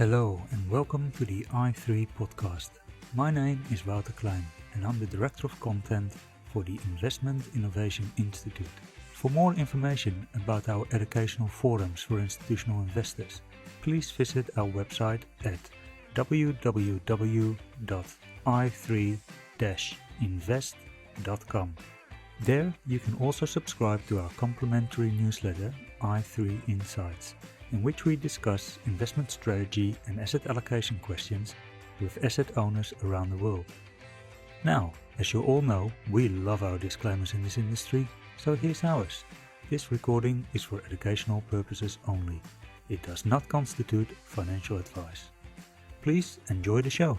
Hello and welcome to the i3 podcast. My name is Wouter Klein and I'm the Director of Content for the Investment Innovation Institute. For more information about our educational forums for institutional investors, please visit our website at www.i3-invest.com. There you can also subscribe to our complimentary newsletter i3 Insights, in which we discuss investment strategy and asset allocation questions with asset owners around the world. Now, as you all know, we love our disclaimers in this industry, so here's ours. This recording is for educational purposes only. It does not constitute financial advice. Please enjoy the show.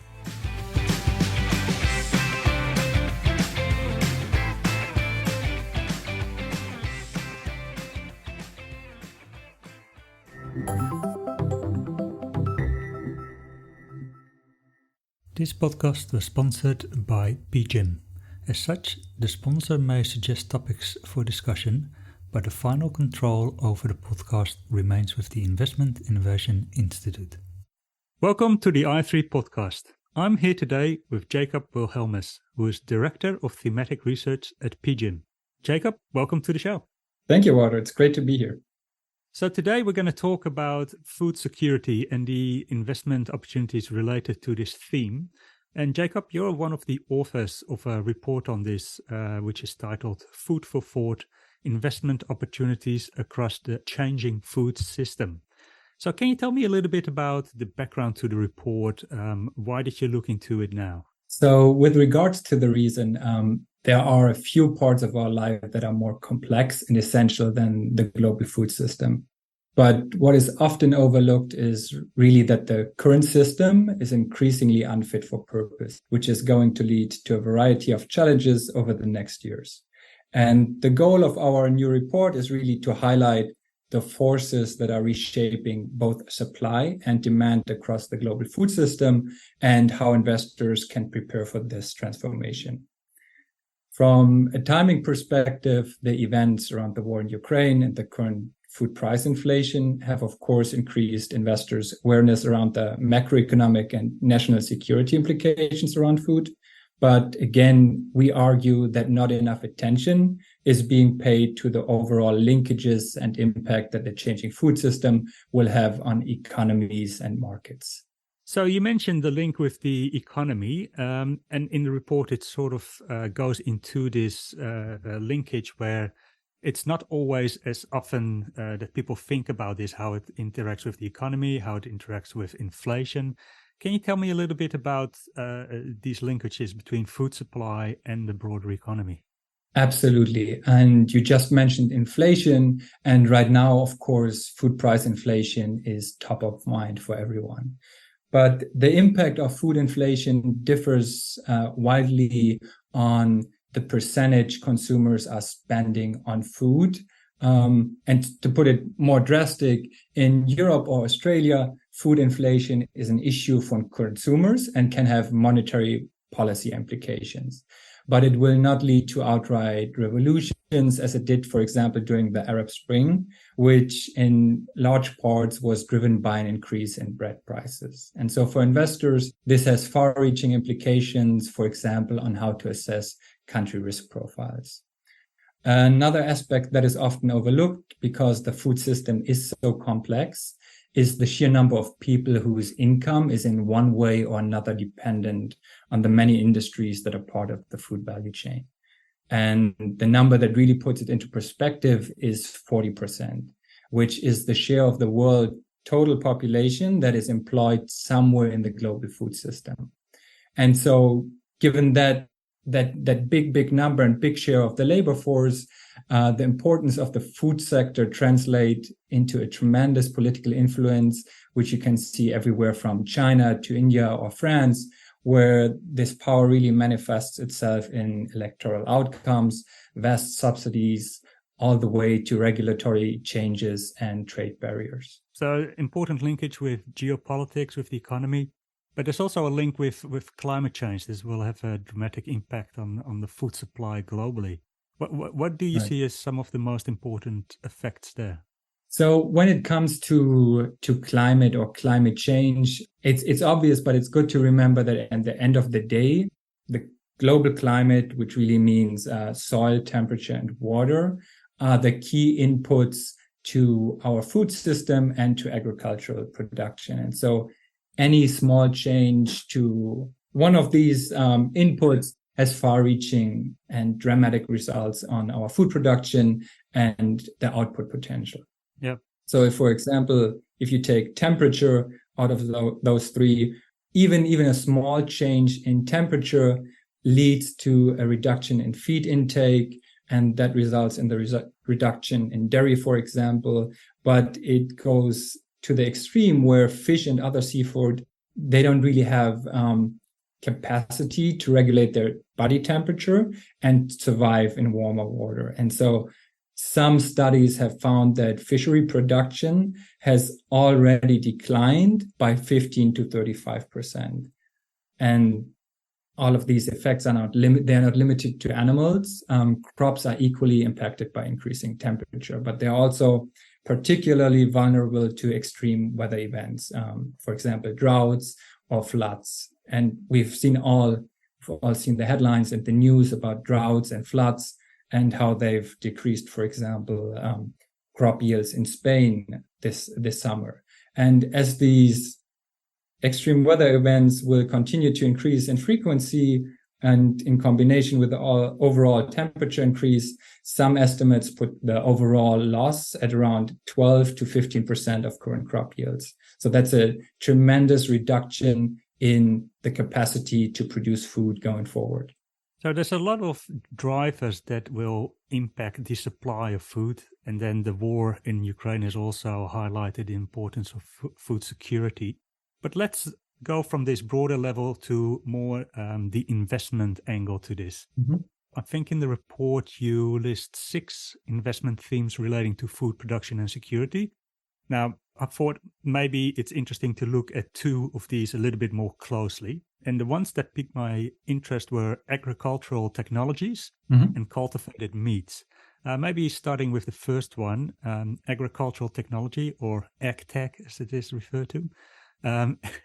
This podcast was sponsored by PGIM. As such, the sponsor may suggest topics for discussion, but the final control over the podcast remains with the Investment Innovation Institute. Welcome to the i3 podcast. I'm here today with Jakob Wilhelmus, who is Director of Thematic Research at PGIM. Jakob, welcome to the show. Thank you, Walter. It's great to be here. So today we're going to talk about food security and the investment opportunities related to this theme. And Jakob, you're one of the authors of a report on this, which is titled Food for Thought: Investment Opportunities Across the Changing Food System. So can you tell me a little bit about the background to the report? Why did you look into it now? So with regards to the reason, there are a few parts of our life that are more complex and essential than the global food system. But what is often overlooked is really that the current system is increasingly unfit for purpose, which is going to lead to a variety of challenges over the next years. And the goal of our new report is really to highlight the forces that are reshaping both supply and demand across the global food system and how investors can prepare for this transformation. From a timing perspective, the events around the war in Ukraine and the current food price inflation have, of course, increased investors' awareness around the macroeconomic and national security implications around food. But again, we argue that not enough attention is being paid to the overall linkages and impact that the changing food system will have on economies and markets. So you mentioned the link with the economy, and in the report it sort of goes into this linkage where it's not always as often that people think about this, how it interacts with the economy, how it interacts with inflation. Can you tell me a little bit about these linkages between food supply and the broader economy? Absolutely. And you just mentioned inflation. And right now, of course, food price inflation is top of mind for everyone. But the impact of food inflation differs widely on the percentage consumers are spending on food. And to put it more drastic, in Europe or Australia, food inflation is an issue for consumers and can have monetary policy implications. But it will not lead to outright revolutions as it did, for example, during the Arab Spring, which in large parts was driven by an increase in bread prices. And so for investors, this has far-reaching implications, for example, on how to assess country risk profiles. Another aspect that is often overlooked because the food system is so complex is the sheer number of people whose income is in one way or another dependent on the many industries that are part of the food value chain. And the number that really puts it into perspective is 40%, which is the share of the world total population that is employed somewhere in the global food system. And so given that big number and big share of the labor force, the importance of the food sector translate into a tremendous political influence, which you can see everywhere from China to India or France, where this power really manifests itself in electoral outcomes, vast subsidies, all the way to regulatory changes and trade barriers. So important linkage with geopolitics, with the economy. But there's also a link with climate change. This will have a dramatic impact on the food supply globally. What do you see as some of the most important effects there? So when it comes to climate or climate change, it's obvious, but it's good to remember that at the end of the day, the global climate, which really means soil temperature and water, are the key inputs to our food system and to agricultural production. And so any small change to one of these inputs has far-reaching and dramatic results on our food production and the output potential. Yeah. So if, for example, if you take temperature out of those three, even a small change in temperature leads to a reduction in feed intake, and that results in the reduction in dairy, for example. But it goes to the extreme where fish and other seafood, they don't really have capacity to regulate their body temperature and survive in warmer water. And so some studies have found that fishery production has already declined by 15 to 35%. And all of these effects are they're not limited to animals. Crops are equally impacted by increasing temperature, but they're also particularly vulnerable to extreme weather events, for example, droughts or floods. And we've all seen the headlines and the news about droughts and floods and how they've decreased, for example, crop yields in Spain this summer. And as these extreme weather events will continue to increase in frequency, and in combination with the overall temperature increase, some estimates put the overall loss at around 12 to 15% of current crop yields. So that's a tremendous reduction in the capacity to produce food going forward. So there's a lot of drivers that will impact the supply of food. And then the war in Ukraine has also highlighted the importance of food security. But let's go from this broader level to more the investment angle to this. Mm-hmm. I think in the report you list 6 investment themes relating to food production and security. Now, I thought maybe it's interesting to look at 2 of these a little bit more closely. And the ones that piqued my interest were agricultural technologies and cultivated meats. Maybe starting with the first one, agricultural technology, or AgTech as it is referred to.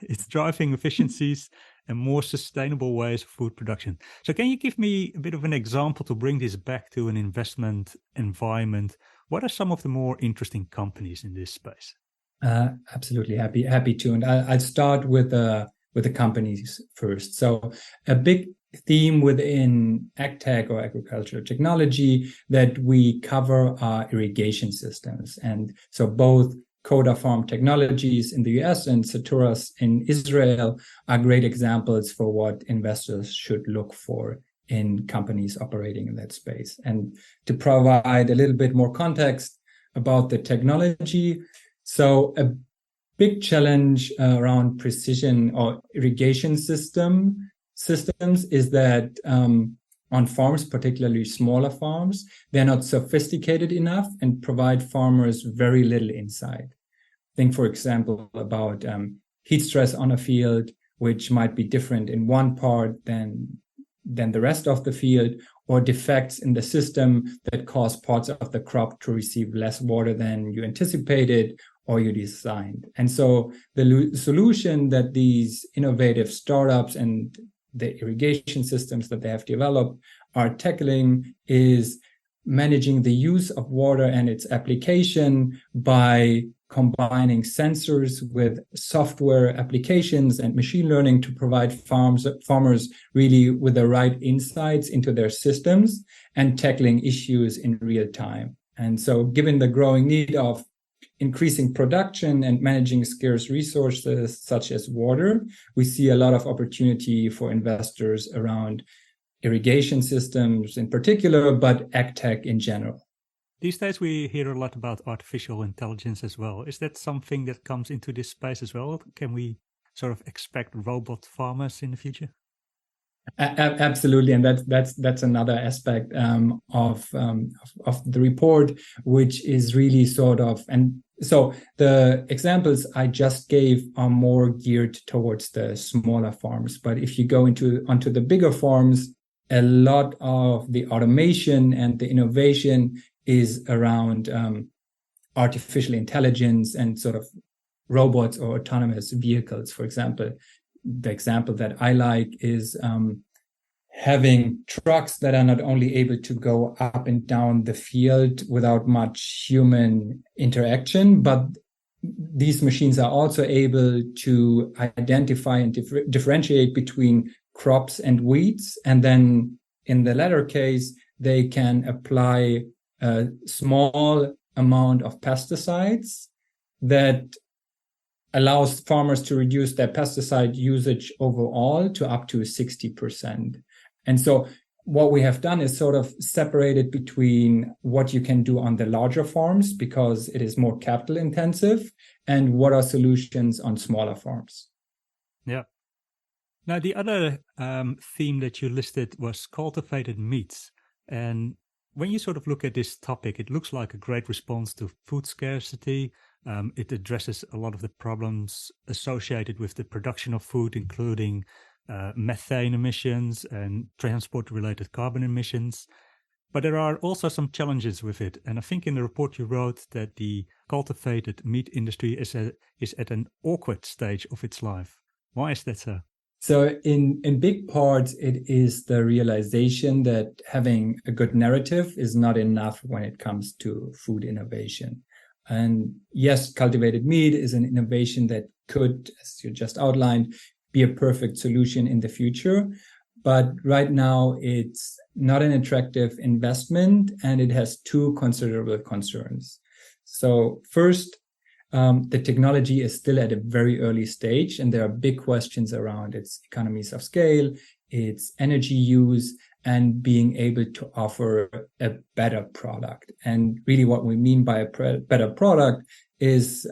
It's driving efficiencies and more sustainable ways of food production. So can you give me a bit of an example to bring this back to an investment environment? What are some of the more interesting companies in this space? Absolutely happy to. And I'll start with the companies first. So a big theme within AgTech or agricultural technology that we cover are irrigation systems. And so both Coda Farm Technologies in the US and Saturas in Israel are great examples for what investors should look for in companies operating in that space. And to provide a little bit more context about the technology, so a big challenge around precision or irrigation systems is that on farms, particularly smaller farms, they're not sophisticated enough and provide farmers very little insight. Think, for example, about heat stress on a field, which might be different in one part than the rest of the field, or defects in the system that cause parts of the crop to receive less water than you anticipated or you designed. And so the solution that these innovative startups and the irrigation systems that they have developed are tackling is managing the use of water and its application by combining sensors with software applications and machine learning to provide farmers really with the right insights into their systems and tackling issues in real time. And so given the growing need of increasing production and managing scarce resources such as water, we see a lot of opportunity for investors around irrigation systems in particular, but AgTech in general. These days we hear a lot about artificial intelligence as well. Is that something that comes into this space as well? Can we sort of expect robot farmers in the future? Absolutely, and that's another aspect of the report, which is really sort of, and so the examples I just gave are more geared towards the smaller farms. But if you go onto the bigger farms, a lot of the automation and the innovation is around artificial intelligence and sort of robots or autonomous vehicles. For example, the example that I like is having trucks that are not only able to go up and down the field without much human interaction, but these machines are also able to identify and differentiate between crops and weeds. And then in the latter case, they can apply a small amount of pesticides that allows farmers to reduce their pesticide usage overall to up to 60%. And so what we have done is sort of separated between what you can do on the larger farms because it is more capital intensive and what are solutions on smaller farms. Yeah. Now, the other theme that you listed was cultivated meats. And when you sort of look at this topic, it looks like a great response to food scarcity. It addresses a lot of the problems associated with the production of food, including methane emissions and transport-related carbon emissions. But there are also some challenges with it. And I think in the report you wrote that the cultivated meat industry is at an awkward stage of its life. Why is that so? So in big parts, it is the realization that having a good narrative is not enough when it comes to food innovation. And yes, cultivated meat is an innovation that could, as you just outlined, be a perfect solution in the future. But right now, it's not an attractive investment, and it has two considerable concerns. So first, the technology is still at a very early stage, and there are big questions around its economies of scale, its energy use, and being able to offer a better product. And really what we mean by a better product is,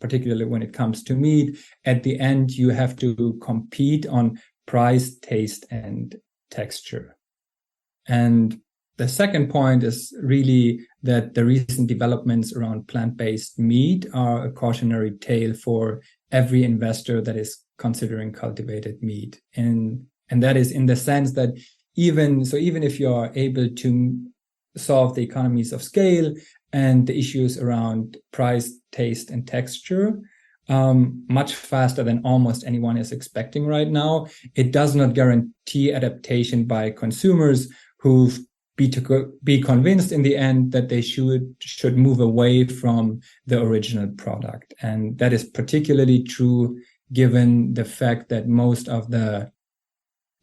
particularly when it comes to meat, at the end, you have to compete on price, taste, and texture. And the second point is really that the recent developments around plant-based meat are a cautionary tale for every investor that is considering cultivated meat. And that is in the sense that even if you are able to solve the economies of scale and the issues around price, taste, and texture much faster than almost anyone is expecting right now, it does not guarantee adaptation by consumers who be convinced in the end that they should move away from the original product. And that is particularly true given the fact that most of the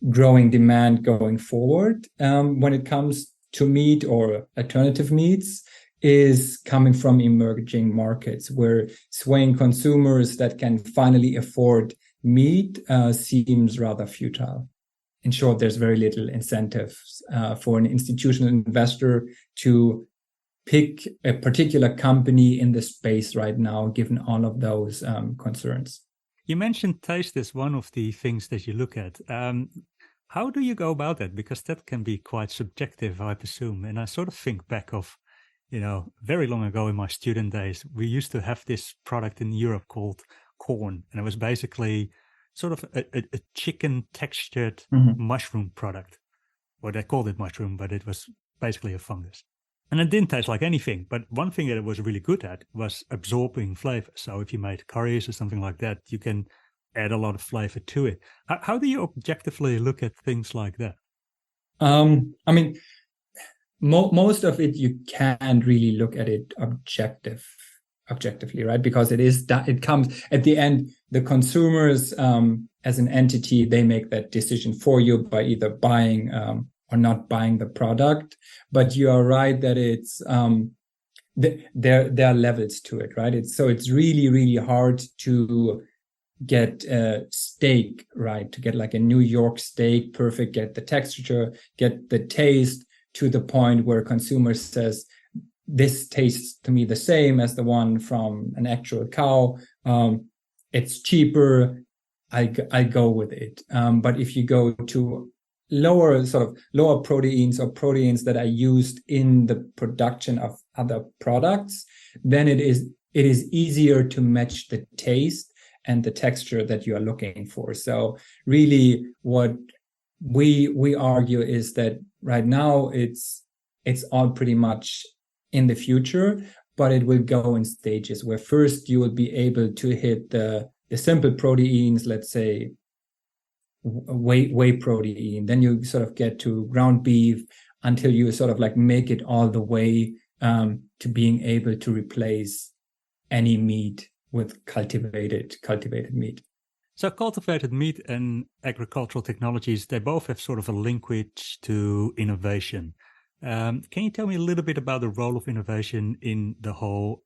growing demand going forward when it comes to meat or alternative meats is coming from emerging markets where swaying consumers that can finally afford meat seems rather futile. In short, there's very little incentive for an institutional investor to pick a particular company in the space right now, given all of those concerns. You mentioned taste as one of the things that you look at. How do you go about that? Because that can be quite subjective, I presume. And I sort of think back of, very long ago in my student days, we used to have this product in Europe called corn. And it was basically sort of a chicken textured mushroom product. Well, they called it mushroom, but it was basically a fungus. And it didn't taste like anything. But one thing that it was really good at was absorbing flavor. So if you made curries or something like that, you can add a lot of flavor to it. How do you objectively look at things like that? Most of it, you can't really look at it objectively, right? Because it comes at the end, the consumers as an entity, they make that decision for you by either buying or not buying the product. But you are right that it's there are levels to it, right? It's really, really hard to get a steak right, to get like a New York steak perfect, get the texture, get the taste to the point where consumer says, this tastes to me the same as the one from an actual cow. It's cheaper. I go with it. But if you go to lower proteins or proteins that are used in the production of other products, then it is easier to match the taste and the texture that you are looking for. So really what we argue is that right now it's all pretty much in the future, but it will go in stages where first you will be able to hit the simple proteins, let's say whey protein. Then you sort of get to ground beef until you sort of like make it all the way to being able to replace any meat with cultivated meat. So cultivated meat and agricultural technologies, they both have sort of a linkage to innovation. Can you tell me a little bit about the role of innovation in the whole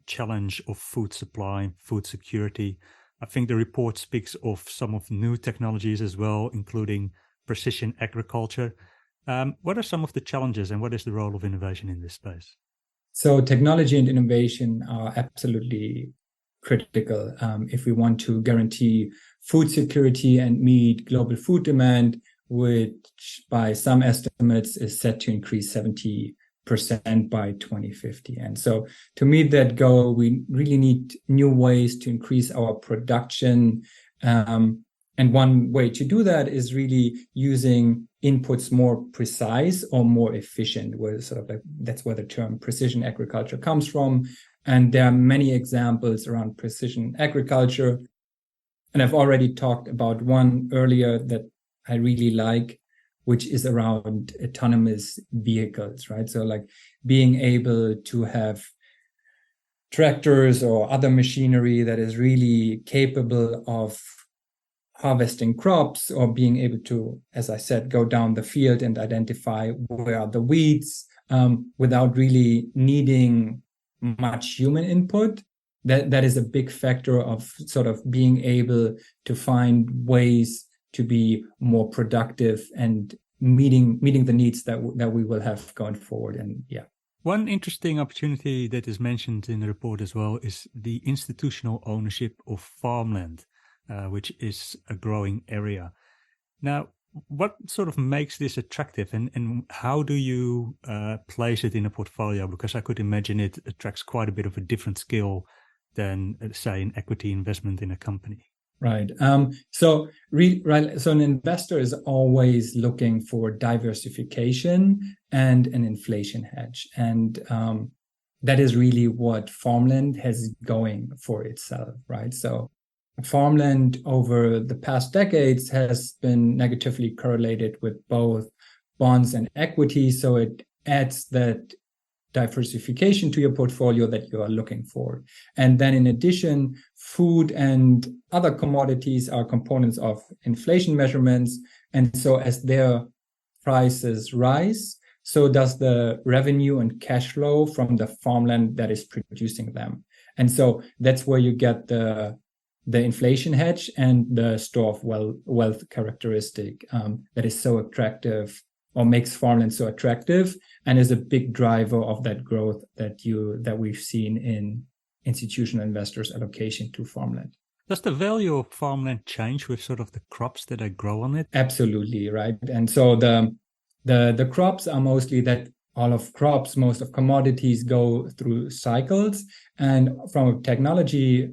challenge of food supply, food security? I think the report speaks of some of new technologies as well, including precision agriculture. What are some of the challenges and what is the role of innovation in this space? So technology and innovation are absolutely critical if we want to guarantee food security and meet global food demand, which by some estimates is set to increase 70% by 2050. And so to meet that goal, we really need new ways to increase our production. And one way to do that is really using inputs more precise or more efficient, where sort of like that's where the term precision agriculture comes from. And there are many examples around precision agriculture. And I've already talked about one earlier that I really like, which is around autonomous vehicles, right? So like being able to have tractors or other machinery that is really capable of harvesting crops or being able to, as I said, go down the field and identify where are the weeds without really needing much human input. That is a big factor of sort of being able to find ways to be more productive and meeting the needs that we will have going forward. And yeah. One interesting opportunity that is mentioned in the report as well is the institutional ownership of farmland, which is a growing area. Now, what sort of makes this attractive and how do you place it in a portfolio? Because I could imagine it attracts quite a bit of a different skill than, say, an equity investment in a company. Right. So an investor is always looking for diversification and an inflation hedge. And that is really what farmland has going for itself, right? So farmland over the past decades has been negatively correlated with both bonds and equity. So it adds that diversification to your portfolio that you are looking for. And then in addition, food and other commodities are components of inflation measurements. And so as their prices rise, so does the revenue and cash flow from the farmland that is producing them. And so that's where you get the inflation hedge and the store of wealth characteristic that is so attractive or makes farmland so attractive and is a big driver of that growth that we've seen in institutional investors' allocation to farmland. Does the value of farmland change with sort of the crops that grow on it? Absolutely, right. And so the crops are mostly that most of commodities go through cycles. And from a technology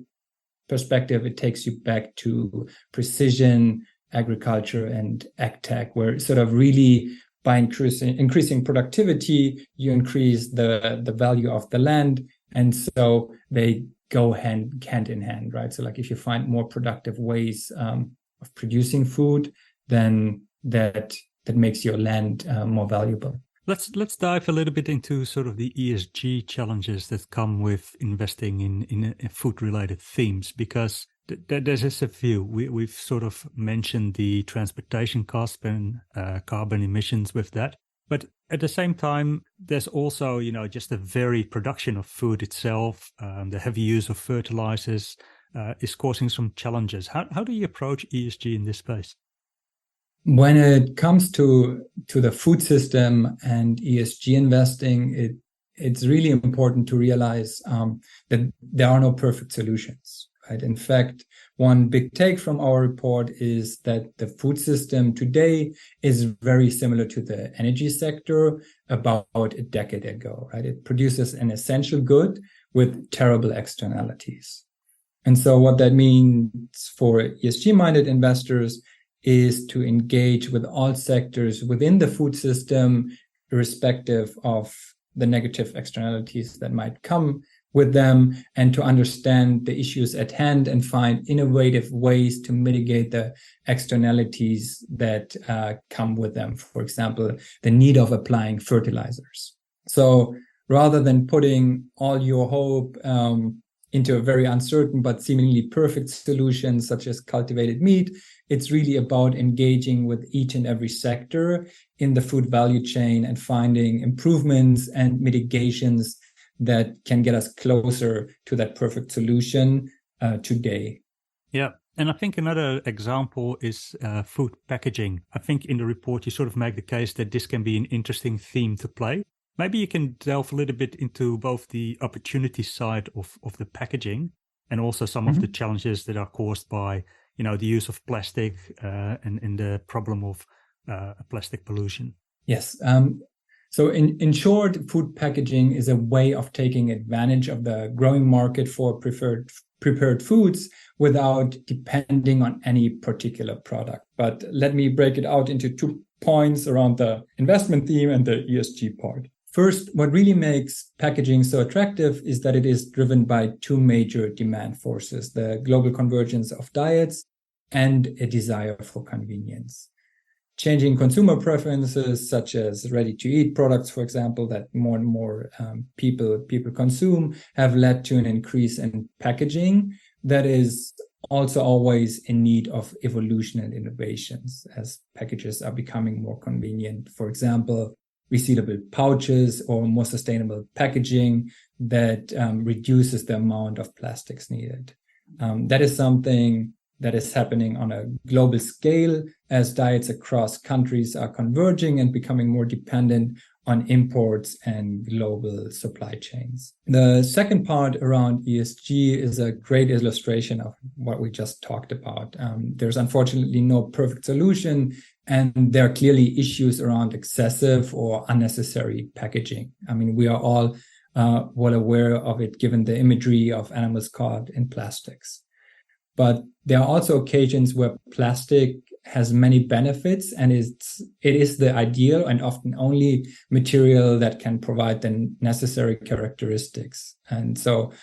perspective, it takes you back to precision agriculture and ag tech, where sort of really by increasing productivity, you increase the value of the land. And so they go hand in hand, right? So like if you find more productive ways of producing food, then that makes your land more valuable. Let's dive a little bit into sort of the ESG challenges that come with investing in food-related themes, because there's a few. We've sort of mentioned the transportation cost and carbon emissions with that. But at the same time, there's also, just the very production of food itself, the heavy use of fertilizers is causing some challenges. How do you approach ESG in this space? When it comes to the food system and ESG investing, it's really important to realize that there are no perfect solutions. Right? In fact, one big take from our report is that the food system today is very similar to the energy sector about a decade ago. Right? It produces an essential good with terrible externalities. And so what that means for ESG-minded investors is to engage with all sectors within the food system, irrespective of the negative externalities that might come with them, and to understand the issues at hand and find innovative ways to mitigate the externalities that come with them. For example, the need of applying fertilizers. So rather than putting all your hope into a very uncertain but seemingly perfect solution, such as cultivated meat, it's really about engaging with each and every sector in the food value chain and finding improvements and mitigations that can get us closer to that perfect solution today. Yeah. And I think another example is food packaging. I think in the report, you sort of make the case that this can be an interesting theme to play. Maybe you can delve a little bit into both the opportunity side of the packaging and also some of the challenges that are caused by, the use of plastic and the problem of plastic pollution. Yes. So in short, food packaging is a way of taking advantage of the growing market for prepared foods without depending on any particular product. But let me break it out into 2 points around the investment theme and the ESG part. First, what really makes packaging so attractive is that it is driven by 2 major demand forces: the global convergence of diets and a desire for convenience. Changing consumer preferences, such as ready-to-eat products, for example, that more and more people consume, have led to an increase in packaging that is also always in need of evolution and innovations as packages are becoming more convenient. For example, resealable pouches or more sustainable packaging that reduces the amount of plastics needed. That is something that is happening on a global scale as diets across countries are converging and becoming more dependent on imports and global supply chains. The second part around ESG is a great illustration of what we just talked about. There's unfortunately no perfect solution, and there are clearly issues around excessive or unnecessary packaging. I mean, we are all well aware of it, given the imagery of animals caught in plastics. But there are also occasions where plastic has many benefits, and it is the ideal and often only material that can provide the necessary characteristics. And so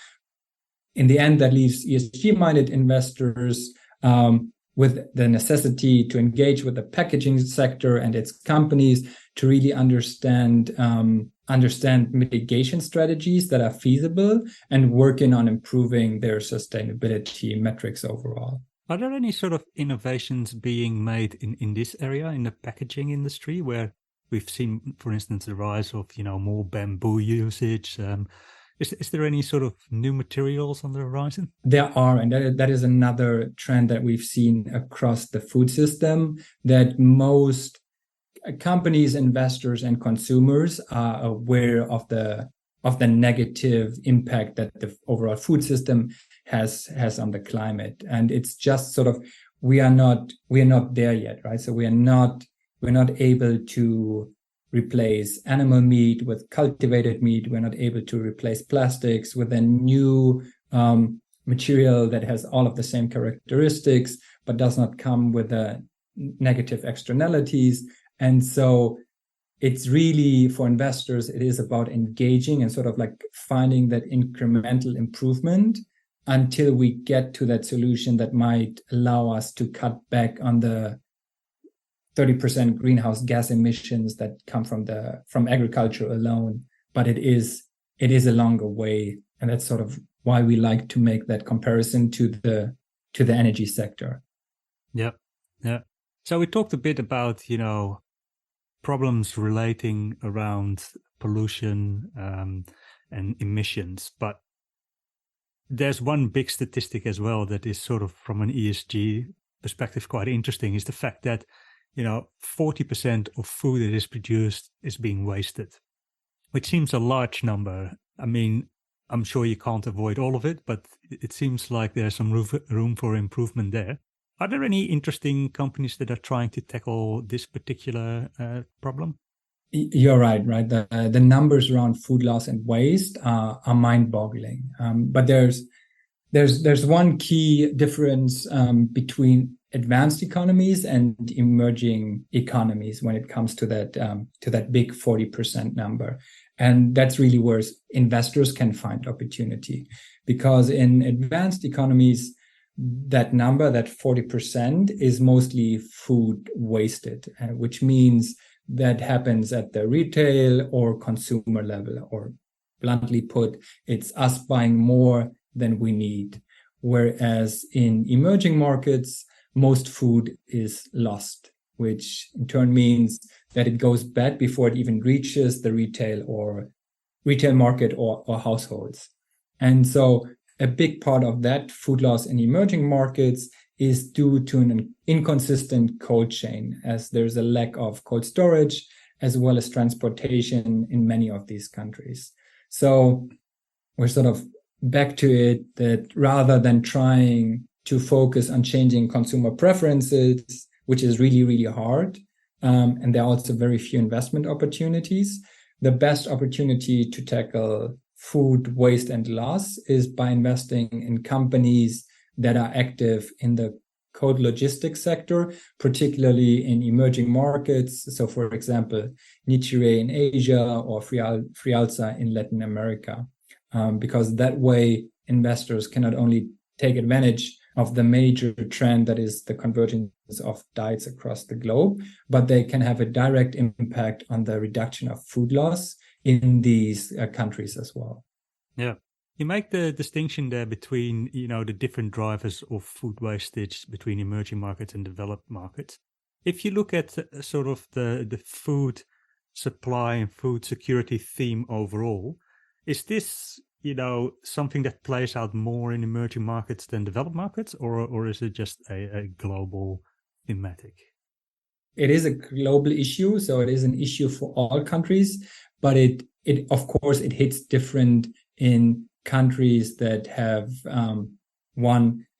in the end, that leaves ESG-minded investors with the necessity to engage with the packaging sector and its companies to really understand mitigation strategies that are feasible and working on improving their sustainability metrics overall. Are there any sort of innovations being made in this area, in the packaging industry, where we've seen, for instance, the rise of, more bamboo usage? Is there any sort of new materials on the horizon? There are, and that is another trend that we've seen across the food system, that most companies, investors, and consumers are aware of the negative impact that the overall food system has on the climate. And it's just sort of, we are not there yet, right? So we're not able to replace animal meat with cultivated meat. We're not able to replace plastics with a new material that has all of the same characteristics, but does not come with the negative externalities. And so it's really, for investors, it is about engaging and sort of like finding that incremental improvement until we get to that solution that might allow us to cut back on the 30% greenhouse gas emissions that come from agriculture alone. But it is a longer way. And that's sort of why we like to make that comparison to the energy sector. Yeah. So we talked a bit about, problems relating around pollution and emissions, but there's one big statistic as well that is sort of from an ESG perspective quite interesting, is the fact that 40% of food that is produced is being wasted, which seems a large number. I mean, I'm sure you can't avoid all of it, but it seems like there's some room for improvement there. Are there any interesting companies that are trying to tackle this particular problem? You're right. The numbers around food loss and waste are mind-boggling. But there's one key difference between advanced economies and emerging economies when it comes to that big 40% number. And that's really where investors can find opportunity, because in advanced economies, that number, that 40%, is mostly food wasted, which means that happens at the retail or consumer level, or bluntly put, it's us buying more than we need. Whereas in emerging markets, most food is lost, which in turn means that it goes bad before it even reaches the retail market or households. And so a big part of that food loss in emerging markets is due to an inconsistent cold chain, as there's a lack of cold storage as well as transportation in many of these countries. So we're sort of back to it, that rather than trying to focus on changing consumer preferences, which is really, really hard, and there are also very few investment opportunities, the best opportunity to tackle food waste and loss is by investing in companies that are active in the cold logistics sector, particularly in emerging markets. So, for example, Nichire in Asia or Frialza in Latin America, because that way investors can not only take advantage of the major trend that is the convergence of diets across the globe, but they can have a direct impact on the reduction of food loss in these countries as well. Yeah. You make the distinction there between, the different drivers of food wastage between emerging markets and developed markets. If you look at sort of the food supply and food security theme overall, is this, something that plays out more in emerging markets than developed markets, or is it just a global thematic? It is a global issue, so it is an issue for all countries, but it of course it hits different in countries that have a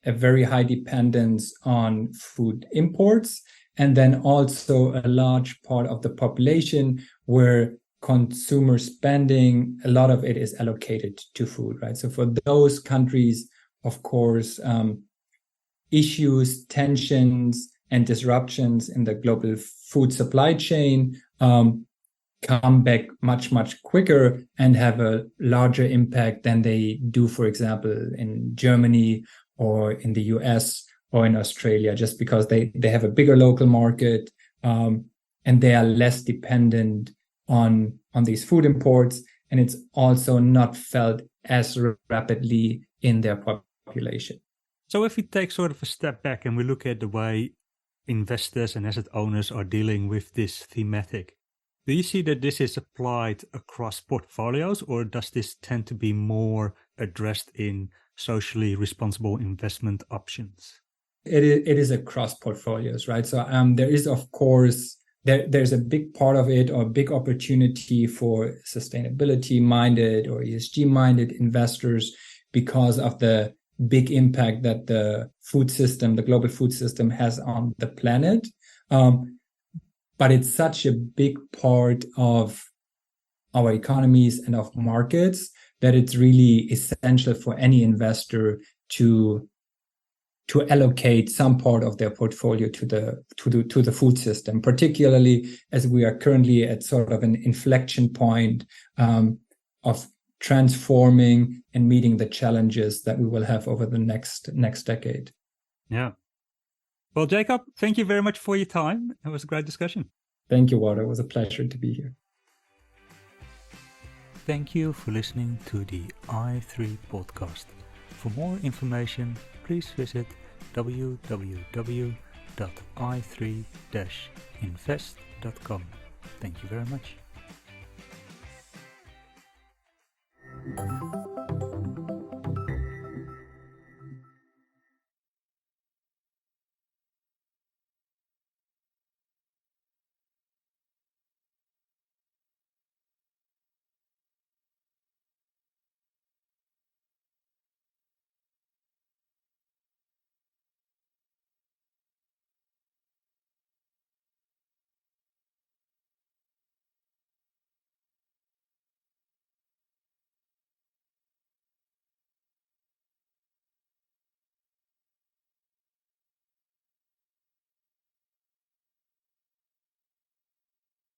very high dependence on food imports, and then also a large part of the population where consumer spending, a lot of it is allocated to food, right? So for those countries, of course, issues, tensions, and disruptions in the global food supply chain come back much, much quicker and have a larger impact than they do, for example, in Germany or in the US or in Australia, just because they have a bigger local market, and they are less dependent on these food imports. And it's also not felt as rapidly in their population. So if we take sort of a step back and we look at the way investors and asset owners are dealing with this thematic, do you see that this is applied across portfolios, or does this tend to be more addressed in socially responsible investment options? It is across portfolios, right? So there is, of course, there's a big part of it, or a big opportunity for sustainability-minded or ESG-minded investors because of the big impact that the food system, the global food system, has on the planet. But it's such a big part of our economies and of markets that it's really essential for any investor to allocate some part of their portfolio to the food system, particularly as we are currently at sort of an inflection point of transforming and meeting the challenges that we will have over the next decade. Yeah. Well, Jakob, thank you very much for your time. It was a great discussion. Thank you, Walter. It was a pleasure to be here. Thank you for listening to the i3 podcast. For more information, please visit www.i3-invest.com. Thank you very much.